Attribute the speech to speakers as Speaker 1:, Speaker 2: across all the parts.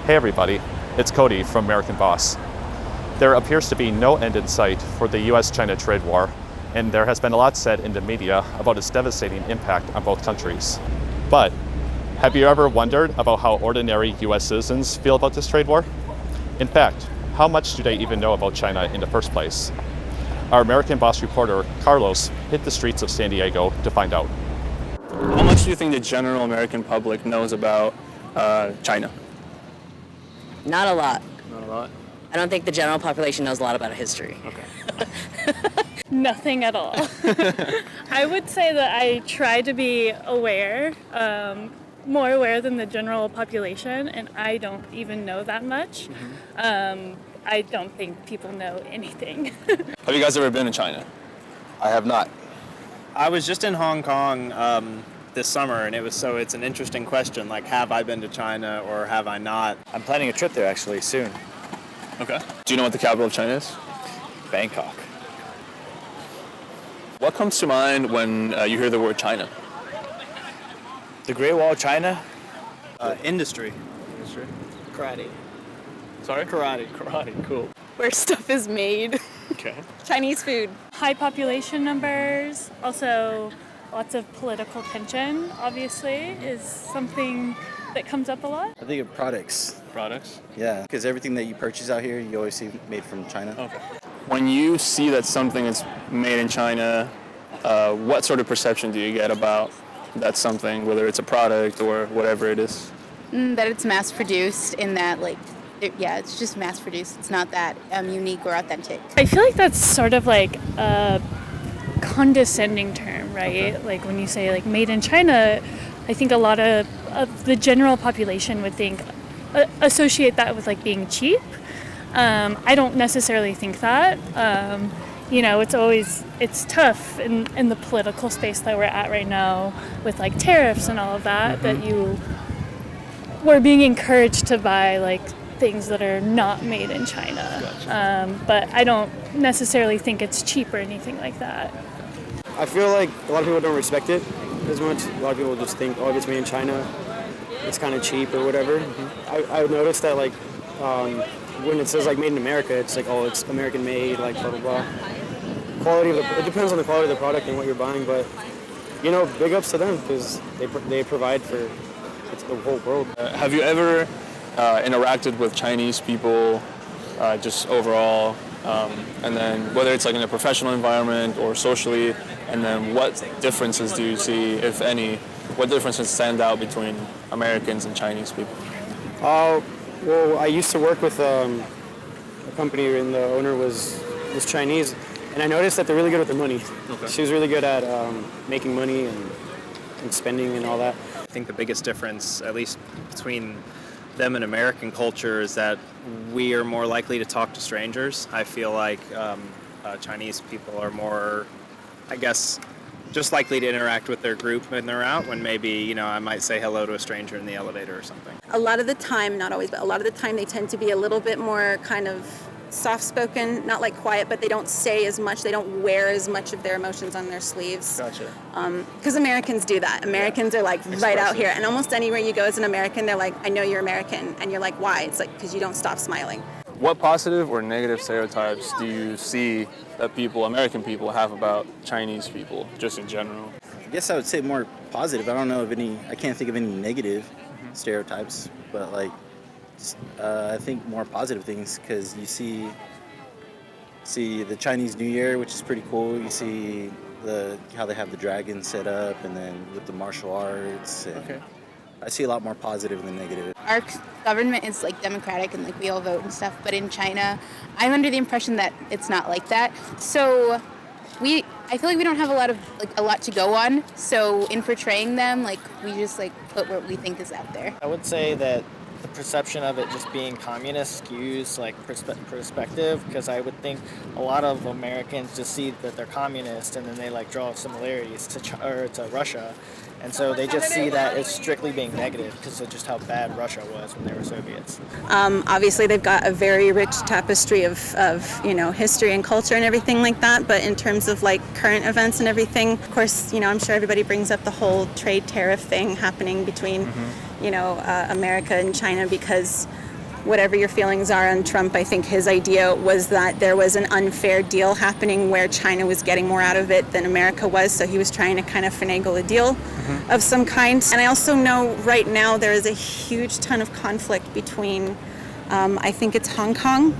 Speaker 1: Hey everybody, it's Cody from American Boss. There appears to be no end in sight for the US-China trade war, and there has been a lot said in the media about its devastating impact on both countries. But have you ever wondered about how ordinary US citizens feel about this trade war? In fact, how much do they even know about China in the first place? Our American Boss reporter, Carlos, hit the streets of San Diego to find out.
Speaker 2: How much do you think the general American public knows about China?
Speaker 3: Not a lot.
Speaker 2: Not a lot?
Speaker 3: I don't think the general population knows a lot about history.
Speaker 2: Okay.
Speaker 4: Nothing at all. I would say that I try to be aware, more aware than the general population, and I don't even know that much. I don't think people know anything.
Speaker 2: Have you guys ever been to China?
Speaker 5: I have not.
Speaker 6: I was just in Hong Kong this summer, and it's an interesting question, like, have I been to China or have I not?
Speaker 5: I'm planning a trip there actually soon.
Speaker 2: Okay. Do you know what the capital of China is?
Speaker 5: Bangkok.
Speaker 2: What comes to mind when you hear the word China?
Speaker 5: The Great Wall of China?
Speaker 6: Industry.
Speaker 7: Karate.
Speaker 2: Sorry?
Speaker 7: Karate.
Speaker 2: Karate, cool.
Speaker 8: Where stuff is made.
Speaker 2: Okay.
Speaker 8: Chinese food.
Speaker 4: High population numbers, also lots of political tension, obviously, is something that comes up a lot.
Speaker 9: I think of products.
Speaker 2: Products?
Speaker 9: Yeah, because everything that you purchase out here, you always see made from China.
Speaker 2: Okay. When you see that something is made in China, what sort of perception do you get about that something, whether it's a product or whatever it is?
Speaker 8: That it's mass produced in that, it's just mass produced. It's not that unique or authentic.
Speaker 4: I feel like that's sort of like a condescending term, right? Okay. Like when you say like made in China, I think a lot of the general population would associate that with like being cheap. I don't necessarily think that. It's tough in the political space that we're at right now with like tariffs and all of that, that we're being encouraged to buy like things that are not made in China. Gotcha. But I don't necessarily think it's cheap or anything like that.
Speaker 7: I feel like a lot of people don't respect it as much. A lot of people just think, if it's made in China, it's kind of cheap or whatever. I noticed that when it says like made in America, it's like, it's American made, like blah, blah, blah. It depends on the quality of the product and what you're buying, but big ups to them because they provide for the whole world.
Speaker 2: Have you ever interacted with Chinese people just overall, and then whether it's like in a professional environment or socially, and then what differences do you see, if any, what differences stand out between Americans and Chinese people?
Speaker 7: Well, I used to work with a company and the owner was Chinese, and I noticed that they're really good with their money. Okay. She was really good at making money and spending and all that.
Speaker 6: I think the biggest difference, at least between them and American culture, is that we are more likely to talk to strangers. I feel like Chinese people are more, I guess, just likely to interact with their group when they're out, when maybe, I might say hello to a stranger in the elevator or something.
Speaker 8: A lot of the time, not always, but a lot of the time they tend to be a little bit more kind of soft-spoken, not like quiet, but they don't say as much. They don't wear as much of their emotions on their sleeves.
Speaker 2: Gotcha.
Speaker 8: Because Americans do that. Americans are like right out here. And almost anywhere you go as an American, they're like, I know you're American. And you're like, why? It's like, because you don't stop smiling.
Speaker 2: What positive or negative stereotypes do you see that American people have about Chinese people, just in general?
Speaker 9: I guess I would say more positive. I don't know of any, I can't think of any negative stereotypes, but I think more positive things, because you see the Chinese New Year, which is pretty cool. You see how they have the dragon set up, and then with the martial arts. And I see a lot more positive than negative.
Speaker 8: Our government is democratic and we all vote and stuff, but in China, I'm under the impression that it's not like that. So I feel like we don't have a lot to go on. So in portraying them, we just put what we think is out there.
Speaker 7: I would say that the perception of it just being communist skews perspective, because I would think a lot of Americans just see that they're communist and then they draw similarities to Russia, and so they just see that as strictly being negative because of just how bad Russia was when they were Soviets.
Speaker 8: Obviously they've got a very rich tapestry of history and culture and everything like that, but in terms of current events and everything, of course, I'm sure everybody brings up the whole trade tariff thing happening between America and China, because
Speaker 10: whatever your feelings are on Trump, I think his idea was that there was an unfair deal happening where China was getting more out of it than America was, so he was trying to kind of finagle a deal of some kind. And I also know right now there is a huge ton of conflict between, I think it's Hong Kong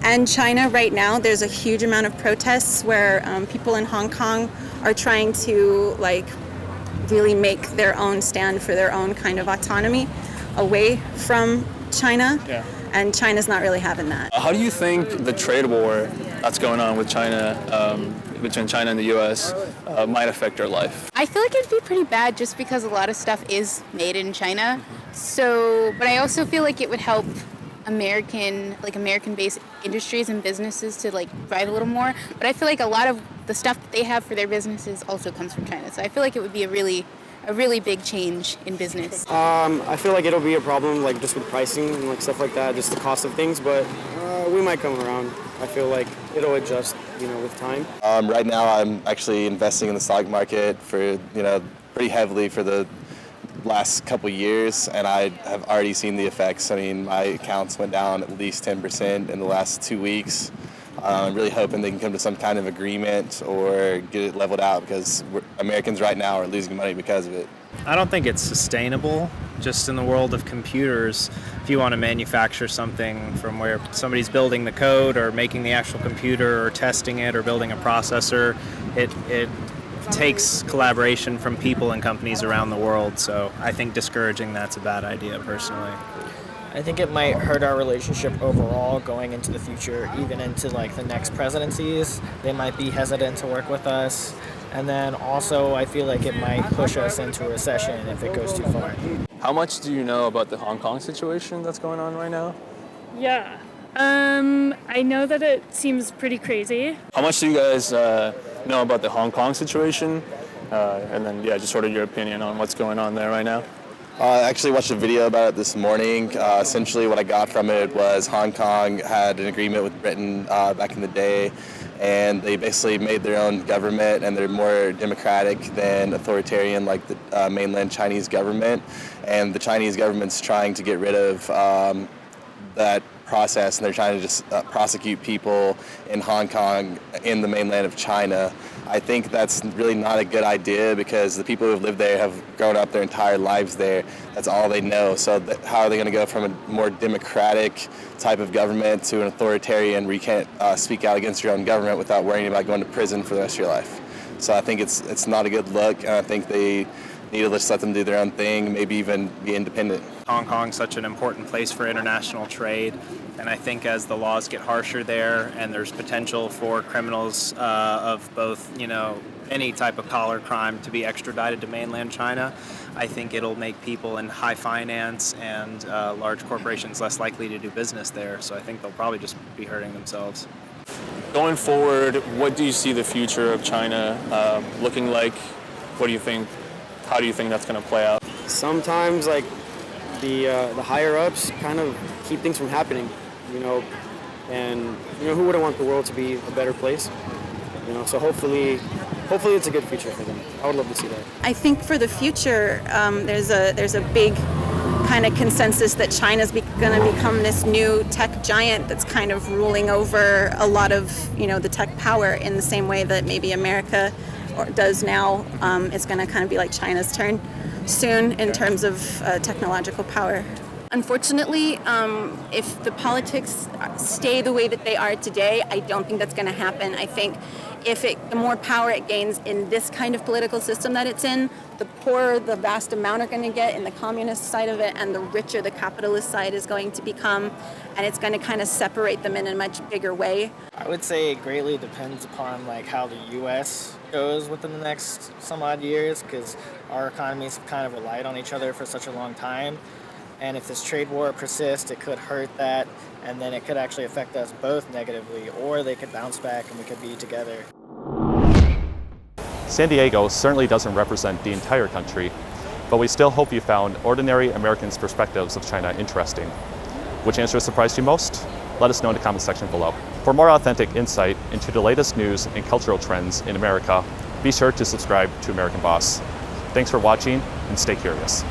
Speaker 10: and China right now. There's a huge amount of protests where people in Hong Kong are trying to really make their own stand for their own kind of autonomy away from China, and China's not really having that.
Speaker 2: How do you think the trade war that's going on with China, between China and the U.S., might affect our life?
Speaker 8: I feel like it'd be pretty bad just because a lot of stuff is made in China. So, but I also feel like it would help American-based industries and businesses to thrive a little more. But I feel like a lot of the stuff that they have for their businesses also comes from China. So I feel like it would be a really big change in business.
Speaker 7: I feel like it'll be a problem, just with pricing and stuff like that, just the cost of things. But we might come around. I feel like it'll adjust, with time.
Speaker 11: Right now, I'm actually investing in the stock market for, pretty heavily for the last couple years, and I have already seen the effects. I mean, my accounts went down at least 10% in the last 2 weeks. I'm really hoping they can come to some kind of agreement or get it leveled out, because Americans right now are losing money because of it.
Speaker 6: I don't think it's sustainable. Just in the world of computers, if you want to manufacture something from where somebody's building the code or making the actual computer or testing it or building a processor, it takes collaboration from people and companies around the world. So I think discouraging that's a bad idea personally.
Speaker 12: I think it might hurt our relationship overall going into the future, even into the next presidencies. They might be hesitant to work with us. And then also I feel like it might push us into a recession if it goes too far.
Speaker 2: How much do you know about the Hong Kong situation that's going on right now?
Speaker 4: Yeah. I know that it seems pretty crazy.
Speaker 2: How much do you guys know about the Hong Kong situation? And then, just sort of your opinion on what's going on there right now.
Speaker 11: I actually watched a video about it this morning. Essentially what I got from it was Hong Kong had an agreement with Britain back in the day, and they basically made their own government, and they're more democratic than authoritarian like the mainland Chinese government. And the Chinese government's trying to get rid of that process, and they're trying to just prosecute people in Hong Kong in the mainland of China. I think that's really not a good idea, because the people who have lived there have grown up their entire lives there. That's all they know. So how are they going to go from a more democratic type of government to an authoritarian where you can't speak out against your own government without worrying about going to prison for the rest of your life? So I think it's not a good look, and I think they need to just let them do their own thing, maybe even be independent.
Speaker 6: Hong Kong's such an important place for international trade, and I think as the laws get harsher there and there's potential for criminals of both, any type of collar crime to be extradited to mainland China, I think it'll make people in high finance and large corporations less likely to do business there. So I think they'll probably just be hurting themselves.
Speaker 2: Going forward, what do you see the future of China looking like? What do you think? How do you think that's going to play out?
Speaker 7: Sometimes the higher ups kind of keep things from happening, and who wouldn't want the world to be a better place? So hopefully it's a good future for them. I would love to see that.
Speaker 10: I think for the future, there's a big kind of consensus that China's going to become this new tech giant that's kind of ruling over a lot of the tech power in the same way that maybe America does now. It's going to kind of be like China's turn soon in terms of technological power. Unfortunately, if the politics stay the way that they are today, I don't think that's going to happen. I think the more power it gains in this kind of political system that it's in, the poorer the vast amount are going to get in the communist side of it, and the richer the capitalist side is going to become, and it's going to kind of separate them in a much bigger way.
Speaker 12: I would say it greatly depends upon how the U.S. goes within the next some odd years, because our economies have kind of relied on each other for such a long time. And if this trade war persists, it could hurt that, and then it could actually affect us both negatively, or they could bounce back and we could be together.
Speaker 1: San Diego certainly doesn't represent the entire country, but we still hope you found ordinary Americans' perspectives of China interesting. Which answer surprised you most? Let us know in the comment section below. For more authentic insight into the latest news and cultural trends in America, be sure to subscribe to American Boss. Thanks for watching, and stay curious.